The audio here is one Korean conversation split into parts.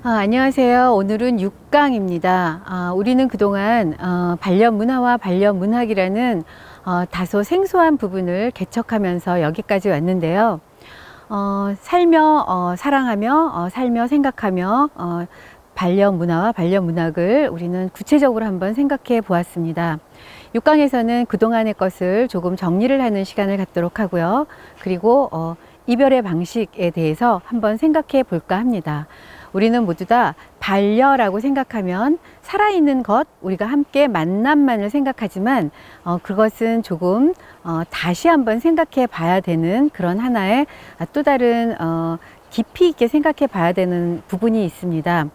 안녕하세요. 오늘은 6강입니다. 우리는 그동안 반려 문화와 반려 문학이라는 다소 생소한 부분을 개척하면서 여기까지 왔는데요. 살며 사랑하며 살며 생각하며 반려 문화와 반려 문학을 우리는 구체적으로 한번 생각해 보았습니다. 6강에서는 그동안의 것을 조금 정리를 하는 시간을 갖도록 하고요. 그리고 이별의 방식에 대해서 한번 생각해 볼까 합니다. 우리는 모두 다 반려라고 생각하면 살아있는 것, 우리가 함께 만남만을 생각하지만 그것은 조금 다시 한번 생각해 봐야 되는 그런 하나의 또 다른 깊이 있게 생각해 봐야 되는 부분이 있습니다.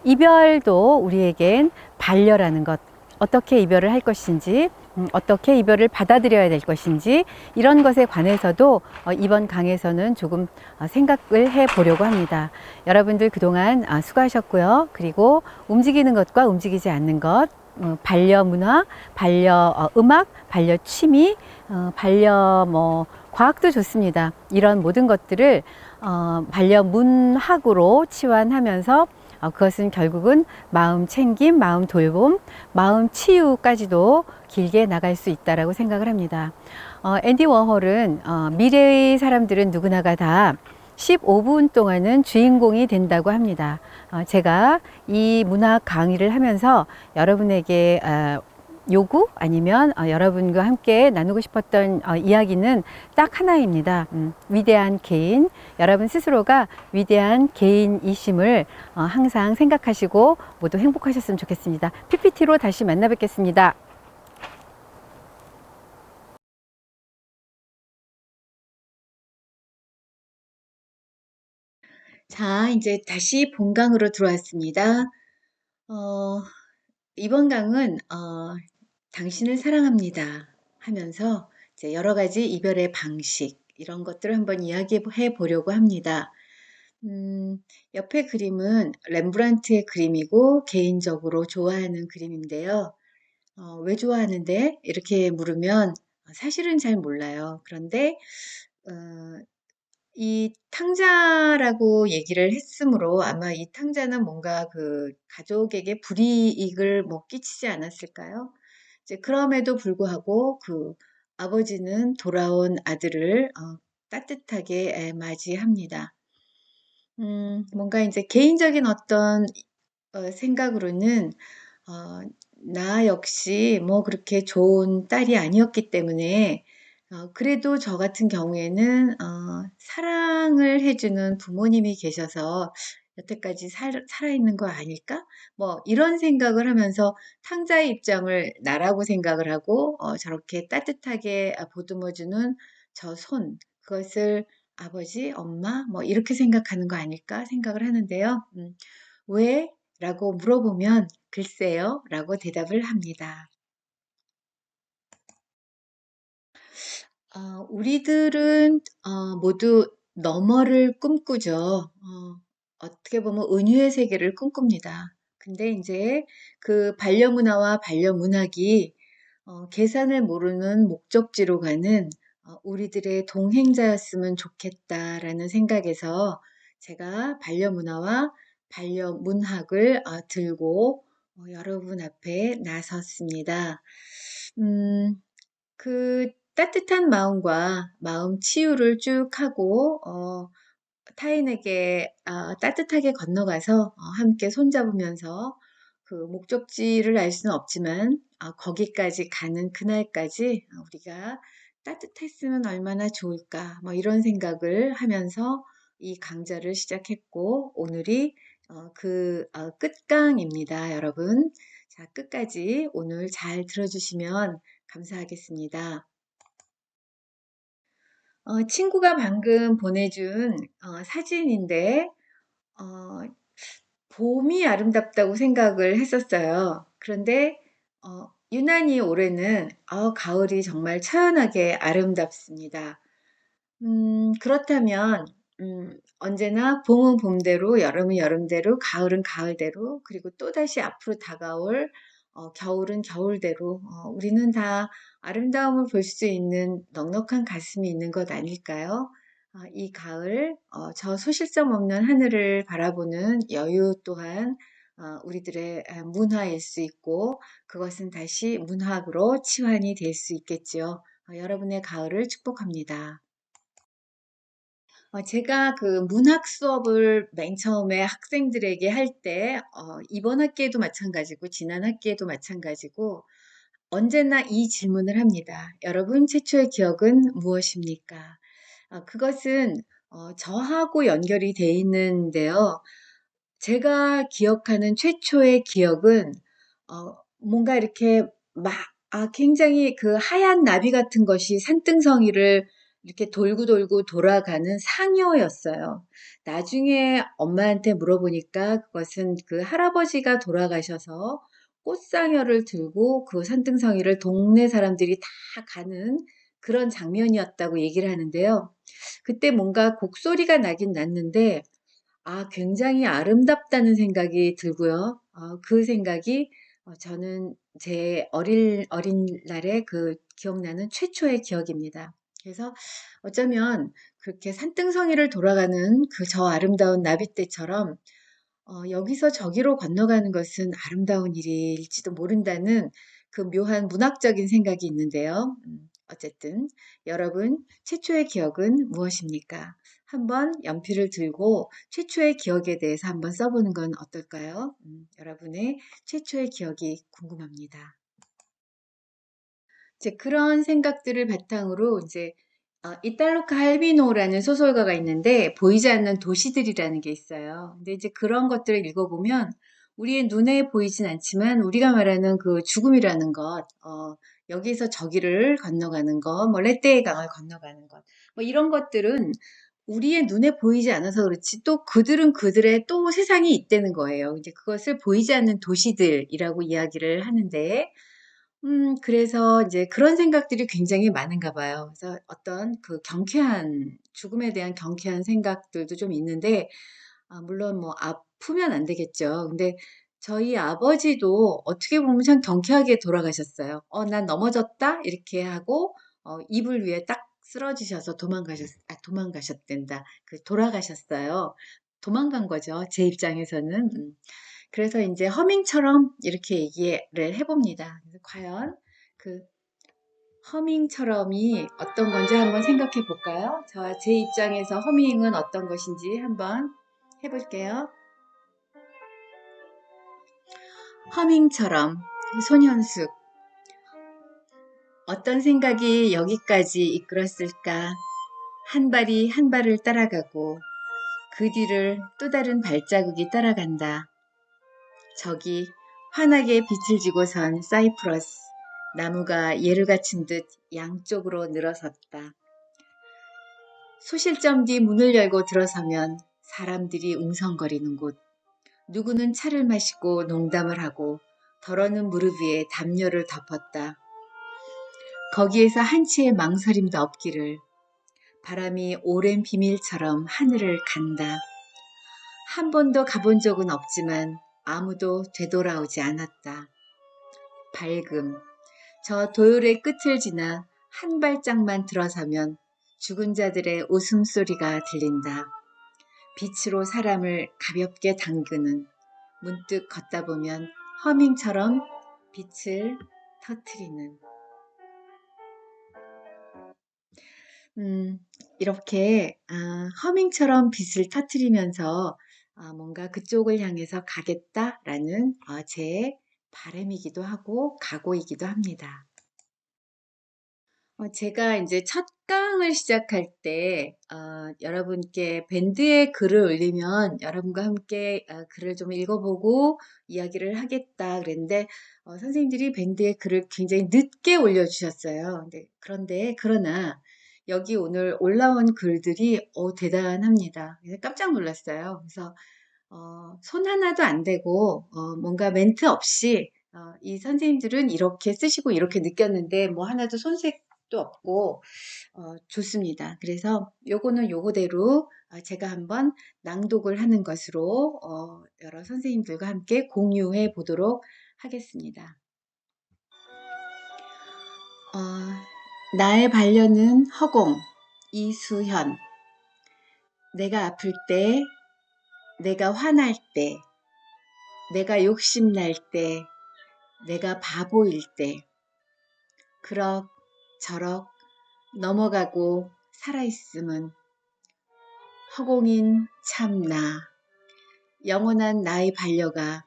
이별도 우리에겐 반려라는 것, 어떻게 이별을 할 것인지, 어떻게 이별을 받아들여야 될 것인지, 이런 것에 관해서도 이번 강에서는 조금 생각을 해 보려고 합니다. 여러분들 그동안 수고하셨고요. 그리고 움직이는 것과 움직이지 않는 것, 반려 문화, 반려 음악, 반려 취미, 반려 과학도 좋습니다. 이런 모든 것들을 반려 문학으로 치환하면서 그것은 결국은 마음 챙김, 마음 돌봄, 마음 치유까지도 길게 나갈 수 있다라고 생각을 합니다. 앤디 워홀은 미래의 사람들은 누구나가 다 15분 동안은 주인공이 된다고 합니다. 제가 이 문학 강의를 하면서 여러분에게 요구 아니면 여러분과 함께 나누고 싶었던 이야기는 딱 하나입니다. 위대한 개인, 여러분 스스로가 위대한 개인이심을 항상 생각하시고 모두 행복하셨으면 좋겠습니다. PPT로 다시 만나 뵙겠습니다. 자, 이제 다시 본강으로 들어왔습니다. 어, 이번 강은 당신을 사랑합니다 하면서 이제 여러 가지 이별의 방식 이런 것들을 한번 이야기해 보려고 합니다. 옆에 그림은 렘브란트의 그림이고 개인적으로 좋아하는 그림인데요. 왜 좋아하는데? 이렇게 물으면 사실은 잘 몰라요. 그런데 어, 이 탕자라고 얘기를 했으므로 아마 이 탕자는 뭔가 그 가족에게 불이익을 끼치지 않았을까요? 이제 그럼에도 불구하고 그 아버지는 돌아온 아들을 따뜻하게 맞이합니다. 뭔가 이제 개인적인 어떤 생각으로는 어, 나 역시 뭐 그렇게 좋은 딸이 아니었기 때문에 그래도 저 같은 경우에는 사랑을 해주는 부모님이 계셔서 여태까지 살아있는 거 아닐까? 뭐 이런 생각을 하면서 탕자의 입장을 나라고 생각을 하고 저렇게 따뜻하게 보듬어주는 저 손, 그것을 아버지, 엄마, 뭐 이렇게 생각하는 거 아닐까 생각을 하는데요. 왜? 라고 물어보면 글쎄요 라고 대답을 합니다. 우리들은 모두 너머를 꿈꾸죠. 어떻게 보면 은유의 세계를 꿈꿉니다. 근데 이제 그 반려문화와 반려문학이 계산을 모르는 목적지로 가는 우리들의 동행자였으면 좋겠다라는 생각에서 제가 반려문화와 반려문학을 들고 여러분 앞에 나섰습니다. 음, 그 따뜻한 마음과 마음 치유를 쭉 하고 타인에게 따뜻하게 건너가서 함께 손잡으면서 그 목적지를 알 수는 없지만 거기까지 가는 그날까지 우리가 따뜻했으면 얼마나 좋을까 뭐 이런 생각을 하면서 이 강좌를 시작했고 오늘이 그 끝강입니다, 여러분. 자, 끝까지 오늘 잘 들어주시면 감사하겠습니다. 친구가 방금 보내준 사진인데 어, 봄이 아름답다고 생각을 했었어요. 그런데 유난히 올해는 가을이 정말 처연하게 아름답습니다. 그렇다면 언제나 봄은 봄대로, 여름은 여름대로, 가을은 가을대로, 그리고 또다시 앞으로 다가올 겨울은 겨울대로 우리는 다 아름다움을 볼 수 있는 넉넉한 가슴이 있는 것 아닐까요? 이 가을 저 소실점 없는 하늘을 바라보는 여유 또한 우리들의 문화일 수 있고 그것은 다시 문학으로 치환이 될 수 있겠지요. 여러분의 가을을 축복합니다. 제가 그 문학 수업을 맨 처음에 학생들에게 할 때, 이번 학기에도 마찬가지고, 지난 학기에도 마찬가지고, 언제나 이 질문을 합니다. 여러분, 최초의 기억은 무엇입니까? 그것은 저하고 연결이 돼 있는데요. 제가 기억하는 최초의 기억은 뭔가 이렇게 막 굉장히 그 하얀 나비 같은 것이 산등성이를 이렇게 돌고 돌고 돌아가는 상여였어요. 나중에 엄마한테 물어보니까 그것은 그 할아버지가 돌아가셔서 꽃상여를 들고 그 산등성이를 동네 사람들이 다 가는 그런 장면이었다고 얘기를 하는데요. 그때 뭔가 곡소리가 나긴 났는데 굉장히 아름답다는 생각이 들고요. 그 생각이 저는 제 어린 날에 그 기억나는 최초의 기억입니다. 그래서 어쩌면 그렇게 산등성이를 돌아가는 그 저 아름다운 나비떼처럼 여기서 저기로 건너가는 것은 아름다운 일일지도 모른다는 그 묘한 문학적인 생각이 있는데요. 어쨌든 여러분 최초의 기억은 무엇입니까? 한번 연필을 들고 최초의 기억에 대해서 한번 써보는 건 어떨까요? 여러분의 최초의 기억이 궁금합니다. 이제 그런 생각들을 바탕으로 이제 이탈로 칼비노라는 소설가가 있는데 보이지 않는 도시들이라는 게 있어요. 근데 이제 그런 것들을 읽어보면 우리의 눈에 보이진 않지만 우리가 말하는 그 죽음이라는 것, 여기서 저기를 건너가는 것, 뭐 레떼의 강을 건너가는 것, 뭐 이런 것들은 우리의 눈에 보이지 않아서 그렇지 또 그들은 그들의 또 세상이 있다는 거예요. 이제 그것을 보이지 않는 도시들이라고 이야기를 하는데 그래서 이제 그런 생각들이 굉장히 많은가 봐요. 그래서 어떤 그 죽음에 대한 경쾌한 생각들도 좀 있는데, 물론 뭐 아프면 안 되겠죠. 근데 저희 아버지도 어떻게 보면 참 경쾌하게 돌아가셨어요. 난 넘어졌다? 이렇게 하고, 이불 위에 딱 쓰러지셔서 도망가셨댄다. 돌아가셨어요. 도망간 거죠. 제 입장에서는. 그래서 이제 허밍처럼 이렇게 얘기를 해봅니다. 그래서 과연 그 허밍처럼이 어떤 건지 한번 생각해 볼까요? 제 입장에서 허밍은 어떤 것인지 한번 해볼게요. 허밍처럼 손현숙 어떤 생각이 여기까지 이끌었을까? 한 발이 한 발을 따라가고 그 뒤를 또 다른 발자국이 따라간다. 저기 환하게 빛을 지고 선 사이프러스 나무가 예를 갖춘 듯 양쪽으로 늘어섰다. 소실점 뒤 문을 열고 들어서면 사람들이 웅성거리는 곳. 누구는 차를 마시고 농담을 하고 덜어는 무릎 위에 담요를 덮었다. 거기에서 한치의 망설임도 없기를. 바람이 오랜 비밀처럼 하늘을 간다. 한 번도 가본 적은 없지만 아무도 되돌아오지 않았다. 밝음. 저 도열의 끝을 지나 한 발짝만 들어서면 죽은 자들의 웃음소리가 들린다. 빛으로 사람을 가볍게 당기는 문득 걷다 보면 허밍처럼 빛을 터트리는 이렇게 허밍처럼 빛을 터트리면서 뭔가 그쪽을 향해서 가겠다라는 제 바람이기도 하고 각오이기도 합니다. 제가 이제 첫 강을 시작할 때, 여러분께 밴드에 글을 올리면 여러분과 함께 글을 좀 읽어보고 이야기를 하겠다 그랬는데, 선생님들이 밴드에 글을 굉장히 늦게 올려주셨어요. 그러나, 여기 오늘 올라온 글들이, 대단합니다. 그래서 깜짝 놀랐어요. 그래서, 손 하나도 안 대고, 뭔가 멘트 없이, 이 선생님들은 이렇게 쓰시고 이렇게 느꼈는데, 뭐 하나도 손색도 없고, 좋습니다. 그래서 요거는 요거대로 제가 한번 낭독을 하는 것으로 여러 선생님들과 함께 공유해 보도록 하겠습니다. 나의 반려는 허공, 이수현. 내가 아플 때, 내가 화날 때, 내가 욕심날 때, 내가 바보일 때, 그럭저럭 넘어가고 살아있음은 허공인 참나, 영원한 나의 반려가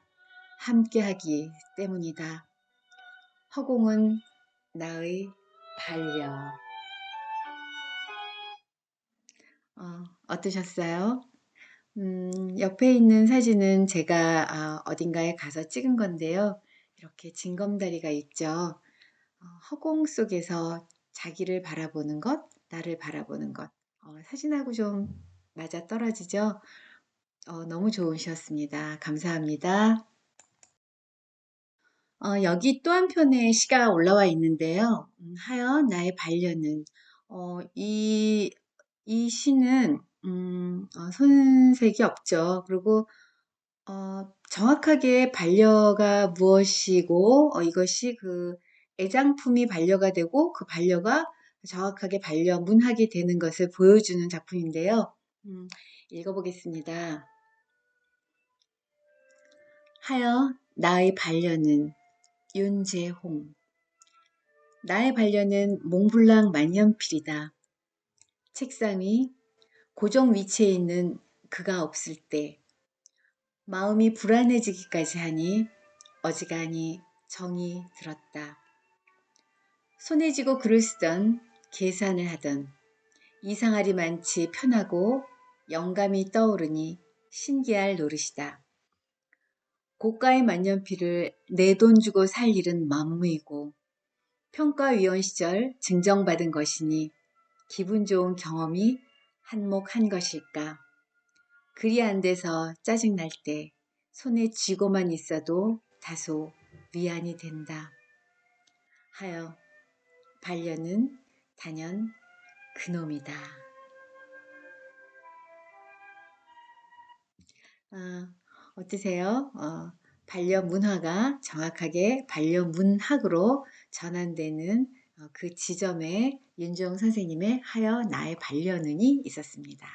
함께하기 때문이다. 허공은 나의 반려. 어떠셨어요? 옆에 있는 사진은 제가 어딘가에 가서 찍은 건데요. 이렇게 징검다리가 있죠. 허공 속에서 자기를 바라보는 것, 나를 바라보는 것. 사진하고 좀 맞아 떨어지죠? 너무 좋으셨습니다. 감사합니다. 여기 또 한편의 시가 올라와 있는데요. 하여 나의 반려는, 이 시는, 손색이 없죠. 그리고, 정확하게 반려가 무엇이고, 이것이 그 애장품이 반려가 되고, 그 반려가 정확하게 반려문학이 되는 것을 보여주는 작품인데요. 읽어보겠습니다. 하여 나의 반려는 윤재홍. 나의 반려는 몽블랑 만년필이다. 책상 위 고정 위치에 있는 그가 없을 때 마음이 불안해지기까지 하니 어지간히 정이 들었다. 손에 쥐고 글을 쓰던 계산을 하던 이상하리 많지 편하고 영감이 떠오르니 신기할 노릇이다. 고가의 만년필을 내 돈 주고 살 일은 만무이고 평가위원 시절 증정받은 것이니 기분 좋은 경험이 한몫한 것일까. 글이 안 돼서 짜증날 때 손에 쥐고만 있어도 다소 위안이 된다. 하여 반려는 단연 그놈이다. 어떠세요? 반려문화가 정확하게 반려문학으로 전환되는 그 지점에 윤주영 선생님의 하여 나의 반려는이 있었습니다.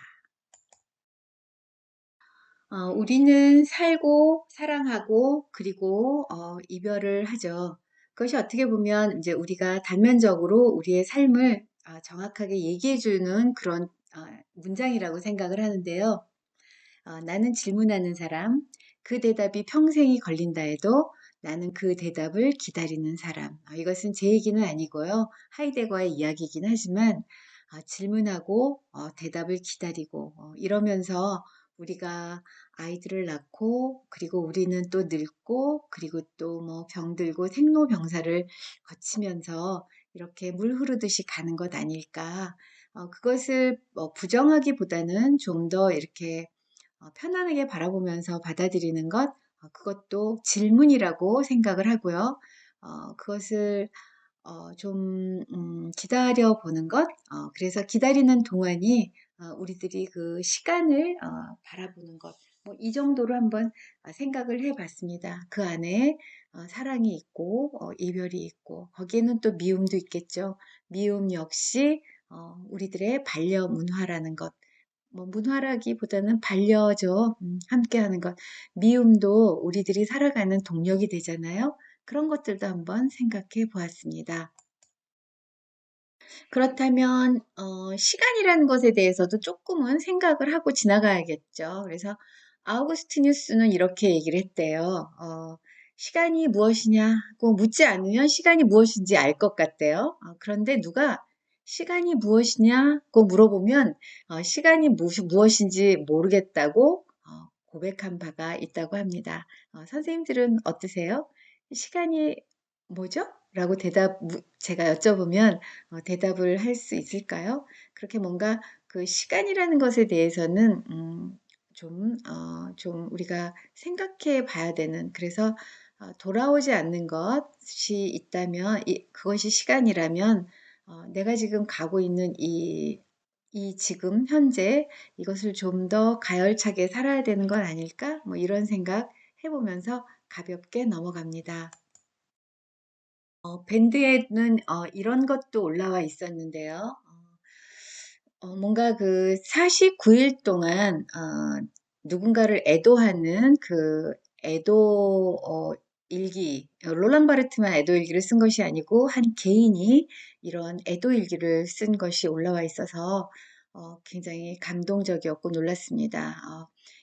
우리는 살고 사랑하고 그리고 이별을 하죠. 그것이 어떻게 보면 이제 우리가 단면적으로 우리의 삶을 정확하게 얘기해주는 그런 문장이라고 생각을 하는데요. 나는 질문하는 사람, 그 대답이 평생이 걸린다 해도 나는 그 대답을 기다리는 사람. 이것은 제 얘기는 아니고요. 하이데거의 이야기이긴 하지만 질문하고 대답을 기다리고 이러면서 우리가 아이들을 낳고 그리고 우리는 또 늙고 그리고 또 뭐 병들고 생로병사를 거치면서 이렇게 물 흐르듯이 가는 것 아닐까. 그것을 부정하기보다는 좀 더 이렇게 편안하게 바라보면서 받아들이는 것, 그것도 질문이라고 생각을 하고요. 그것을 좀 기다려 보는 것, 그래서 기다리는 동안이 우리들이 그 시간을 바라보는 것, 뭐 이 정도로 한번 생각을 해봤습니다. 그 안에 사랑이 있고 이별이 있고 거기에는 또 미움도 있겠죠. 미움 역시 우리들의 반려 문화라는 것. 뭐 문화라기보다는 반려죠. 함께하는 것. 미움도 우리들이 살아가는 동력이 되잖아요. 그런 것들도 한번 생각해 보았습니다. 그렇다면 시간이라는 것에 대해서도 조금은 생각을 하고 지나가야겠죠. 그래서 아우구스티누스는 이렇게 얘기를 했대요. 시간이 무엇이냐고 묻지 않으면 시간이 무엇인지 알 것 같대요. 그런데 누가 시간이 무엇이냐고 물어보면 시간이 무엇인지 모르겠다고 고백한 바가 있다고 합니다. 선생님들은 어떠세요? 시간이 뭐죠? 라고 제가 여쭤보면 대답을 할 수 있을까요? 그렇게 뭔가 그 시간이라는 것에 대해서는 좀 우리가 생각해 봐야 되는, 그래서 돌아오지 않는 것이 있다면, 그것이 시간이라면, 내가 지금 가고 있는 이 지금 현재 이것을 좀 더 가열차게 살아야 되는 건 아닐까? 뭐 이런 생각 해보면서 가볍게 넘어갑니다. 밴드에는 이런 것도 올라와 있었는데요. 뭔가 그 49일 동안 누군가를 애도하는 그 애도 일기, 롤랑 바르트만 애도 일기를 쓴 것이 아니고 한 개인이 이런 애도 일기를 쓴 것이 올라와 있어서 굉장히 감동적이었고 놀랐습니다.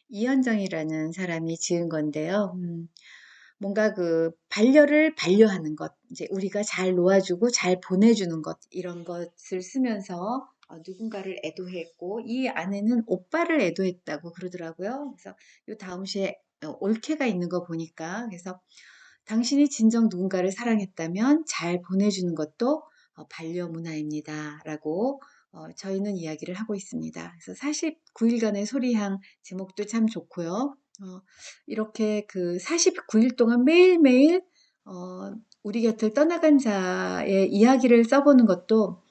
이현정이라는 사람이 지은 건데요. 뭔가 그 반려를 반려하는 것, 이제 우리가 잘 놓아주고 잘 보내주는 것, 이런 것을 쓰면서 누군가를 애도했고, 이 아내는 오빠를 애도했다고 그러더라고요. 그래서 이 다음 시에 올케가 있는 거 보니까, 그래서 당신이 진정 누군가를 사랑했다면 잘 보내주는 것도 반려 문화입니다. 라고 저희는 이야기를 하고 있습니다. 그래서 49일간의 소리향 제목도 참 좋고요. 이렇게 그 49일 동안 매일매일 우리 곁을 떠나간 자의 이야기를 써보는 것도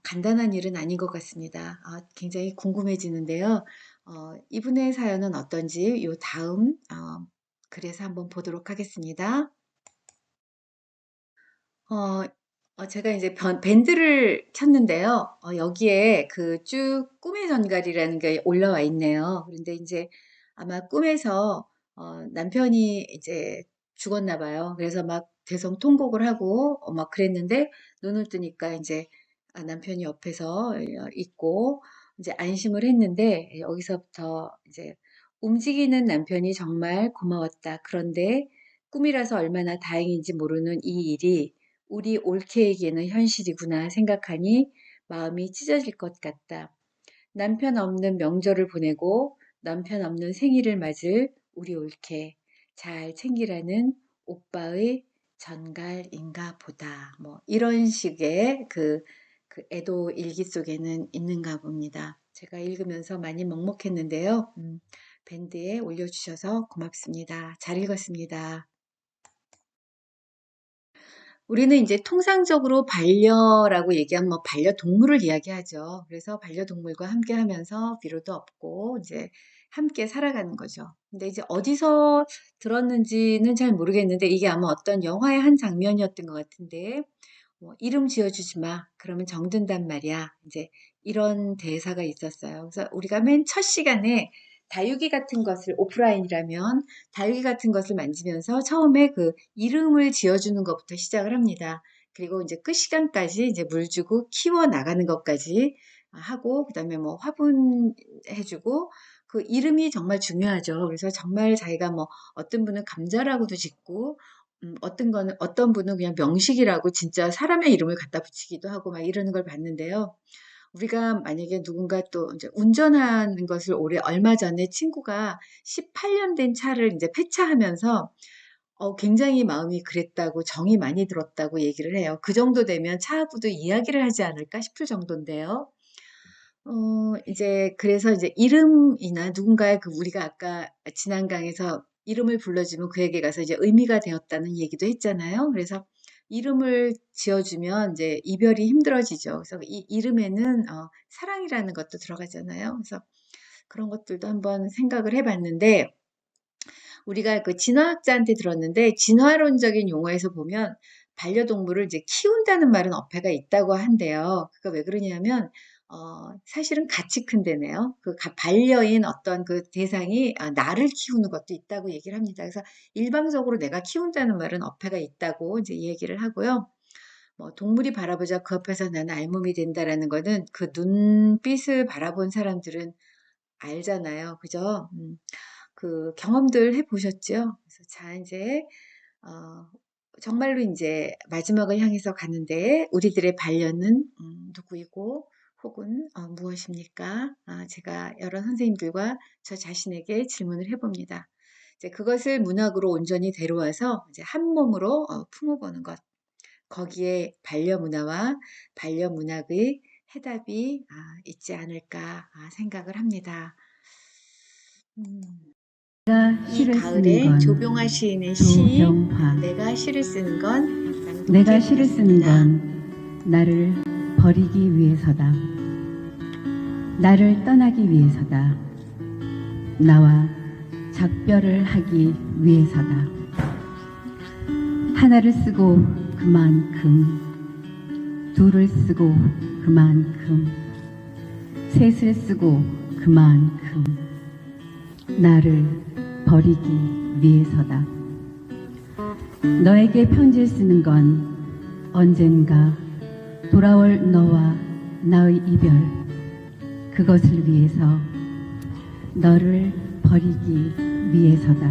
간단한 일은 아닌 것 같습니다. 굉장히 궁금해지는데요. 이분의 사연은 어떤지 요 다음 글에서 한번 보도록 하겠습니다. 어, 제가 이제 밴드를 켰는데요. 여기에 그 쭉 꿈의 전갈이라는 게 올라와 있네요. 그런데 이제 아마 꿈에서 남편이 이제 죽었나 봐요. 그래서 막 대성통곡을 하고 막 그랬는데 눈을 뜨니까 이제 남편이 옆에서 있고 이제 안심을 했는데 여기서부터 이제 움직이는 남편이 정말 고마웠다. 그런데 꿈이라서 얼마나 다행인지 모르는 이 일이 우리 올케에게는 현실이구나 생각하니 마음이 찢어질 것 같다. 남편 없는 명절을 보내고 남편 없는 생일을 맞을 우리 올케. 잘 챙기라는 오빠의 전갈인가 보다. 뭐 이런 식의 그 애도 일기 속에는 있는가 봅니다. 제가 읽으면서 많이 먹먹했는데요. 밴드에 올려주셔서 고맙습니다. 잘 읽었습니다. 우리는 이제 통상적으로 반려라고 얘기하면 뭐 반려동물을 이야기하죠. 그래서 반려동물과 함께 하면서 위로도 얻고 이제 함께 살아가는 거죠. 근데 이제 어디서 들었는지는 잘 모르겠는데 이게 아마 어떤 영화의 한 장면이었던 것 같은데 뭐 이름 지어주지 마. 그러면 정든단 말이야. 이제 이런 대사가 있었어요. 그래서 우리가 맨 첫 시간에 다육이 같은 것을 오프라인이라면 다육이 같은 것을 만지면서 처음에 그 이름을 지어주는 것부터 시작을 합니다. 그리고 이제 끝 시간까지 이제 물 주고 키워 나가는 것까지 하고 그다음에 뭐 화분해주고 그 이름이 정말 중요하죠. 그래서 정말 자기가 뭐 어떤 분은 감자라고도 짓고 어떤 분은 그냥 명식이라고 진짜 사람의 이름을 갖다 붙이기도 하고 막 이러는 걸 봤는데요. 우리가 만약에 누군가 또 이제 운전하는 것을 얼마 전에 친구가 18년 된 차를 이제 폐차하면서 굉장히 마음이 그랬다고 정이 많이 들었다고 얘기를 해요. 그 정도 되면 차하고도 이야기를 하지 않을까 싶을 정도인데요. 이제 그래서 이제 이름이나 누군가의 그 우리가 아까 지난 강에서 이름을 불러주면 그에게 가서 이제 의미가 되었다는 얘기도 했잖아요. 그래서 이름을 지어주면 이제 이별이 힘들어지죠. 그래서 이 이름에는 사랑이라는 것도 들어가잖아요. 그래서 그런 것들도 한번 생각을 해봤는데 우리가 그 진화학자한테 들었는데 진화론적인 용어에서 보면 반려동물을 이제 키운다는 말은 어폐가 있다고 한대요. 그가 왜 그러냐면 사실은 같이 큰대네요. 그 반려인 어떤 그 대상이 나를 키우는 것도 있다고 얘기를 합니다. 그래서 일방적으로 내가 키운다는 말은 어폐가 있다고 이제 얘기를 하고요. 뭐 동물이 바라보자 그 앞에서 나는 알몸이 된다라는 거는 그 눈빛을 바라본 사람들은 알잖아요. 그죠? 그 경험들 해보셨죠? 그래서 자, 이제, 어, 정말로 이제 마지막을 향해서 가는데 우리들의 반려는 누구이고 혹은 무엇입니까? 제가 여러 선생님들과 저 자신에게 질문을 해봅니다. 이제 그것을 문학으로 온전히 데려와서 이제 한 몸으로 품어보는 것. 거기에 반려 문화와 반려 문학의 해답이 있지 않을까 생각을 합니다. 내가 이 시를 쓰는 가을에 건 조병화 시인의 시 조병화. 내가 시를 쓰는 건 내가 낭독해 시를 쓰는 보겠습니다. 건 나를 버리기 위해서다. 나를 떠나기 위해서다. 나와 작별을 하기 위해서다. 하나를 쓰고 그만큼, 둘을 쓰고 그만큼, 셋을 쓰고 그만큼 나를 버리기 위해서다. 너에게 편지를 쓰는 건 언젠가 돌아올 너와 나의 이별, 그것을 위해서, 너를 버리기 위해서다.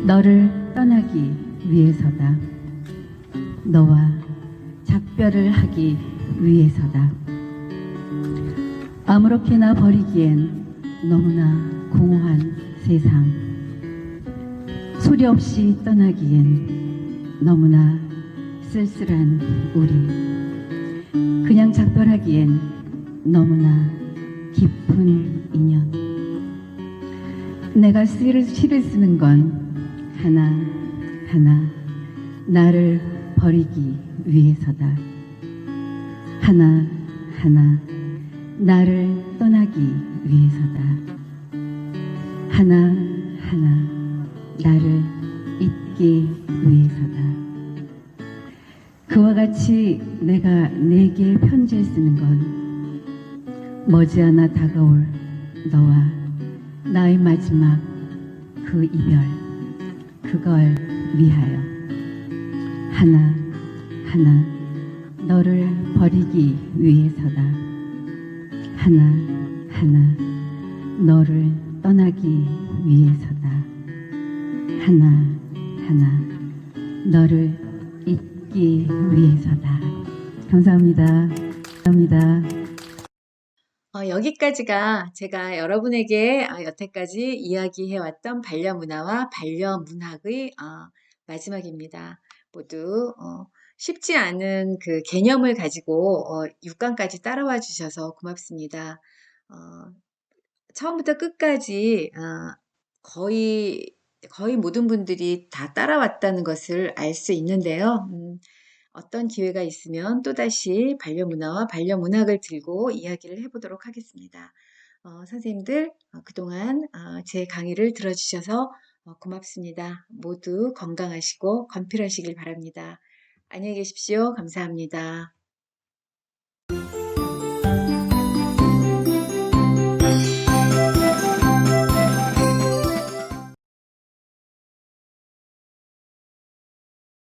너를 떠나기 위해서다. 너와 작별을 하기 위해서다. 아무렇게나 버리기엔 너무나 공허한 세상, 소리 없이 떠나기엔 너무나 쓸쓸한 우리, 그냥 작별하기엔 너무나 깊은 인연. 내가 시를 쓰는 건 하나하나 나를 버리기 위해서다. 하나하나 나를 떠나기 위해서다. 하나하나 나를 잊기 위해서다. 그와 같이 내가 내게 편지를 쓰는 건 머지않아 다가올 너와 나의 마지막 그 이별, 그걸 위하여 하나하나 너를 버리기 위해서다. 하나하나 너를 떠나기 위해서다. 하나하나 너를 잊기 위해서다. 감사합니다. 감사합니다. 여기까지가 제가 여러분에게 여태까지 이야기해왔던 반려문화와 반려문학의 마지막입니다. 모두 쉽지 않은 그 개념을 가지고 6강까지 따라와 주셔서 고맙습니다. 처음부터 끝까지 거의 모든 분들이 다 따라왔다는 것을 알 수 있는데요. 어떤 기회가 있으면 또다시 반려문화와 반려문학을 들고 이야기를 해보도록 하겠습니다. 선생님들 그동안 제 강의를 들어주셔서 고맙습니다. 모두 건강하시고 건필하시길 바랍니다. 안녕히 계십시오. 감사합니다.